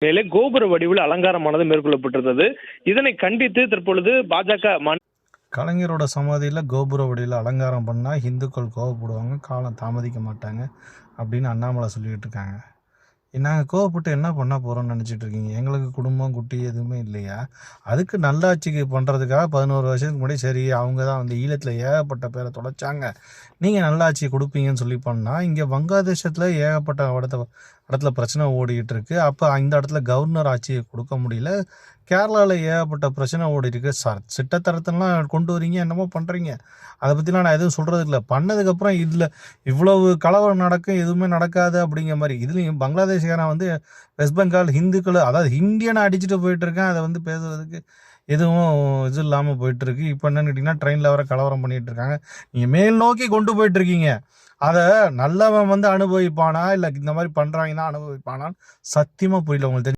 மேலே கோபுர வடிவில் அலங்காரமானது மேற்கொள்ளப்பட்டிருந்தது. இதனை கண்டித்து தற்பொழுது பாஜக கலைஞரோட சமாதியில் கோபுர வடிவில் அலங்காரம் பண்ணால் இந்துக்கள் கோவப்படுவாங்க, காலம் தாமதிக்க மாட்டாங்க அப்படின்னு அண்ணாமலை சொல்லிக்கிட்டு இருக்காங்க. நாங்கள் கோவப்பட்டு என்ன பண்ண போகிறோம்னு நினச்சிட்டு இருக்கீங்க? எங்களுக்கு குடும்பம் குட்டி எதுவுமே இல்லையா? அதுக்கு நல்லாட்சிக்கு பண்ணுறதுக்காக 11 வருஷத்துக்கு முன்னாடி சரி அவங்க தான் வந்து ஈழத்தில் ஏகப்பட்ட பேரை தொலைச்சாங்க, நீங்கள் நல்லாட்சி கொடுப்பீங்கன்னு சொல்லி பண்ணால் இங்கே வங்காளதேசத்தில் ஏகப்பட்ட இடத்துல பிரச்சனை ஓடிக்கிட்டு இருக்கு. அப்போ இந்த இடத்துல கவர்னர் ஆட்சியை கொடுக்க முடியல. கேரளாவில் ஏகப்பட்ட பிரச்சனை ஓடி இருக்கு. சிட்டத்தரத்தெல்லாம் கொண்டு வரீங்க, என்னமோ பண்ணுறீங்க. அதை பற்றிலாம் நான் எதுவும் சொல்கிறது இல்லை. பண்ணதுக்கப்புறம் இதில் இவ்வளவு கலவரம் நடக்கும், எதுவுமே நடக்காது அப்படிங்கிற மாதிரி. இதுலேயும் பங்களாதேஷ்காரன் வந்து வெஸ்ட் பெங்கால் ஹிந்துக்கள், அதாவது இந்தியனை அடிச்சுட்டு போயிட்டு இருக்கேன். அதை வந்து பேசுறதுக்கு எதுவும் இது இல்லாமல் போயிட்டுருக்கு. இப்போ என்னன்னு கேட்டிங்கன்னா ட்ரெயினில் வர கலவரம் பண்ணிகிட்டு இருக்காங்க. நீங்கள் மேல் நோக்கி கொண்டு போயிட்டுருக்கீங்க. அதை நல்லவன் வந்து அனுபவிப்பானா இல்லை இந்த மாதிரி பண்ணுறாங்கன்னா அனுபவிப்பானான்னு சத்தியமாக புரியல உங்களுக்கு.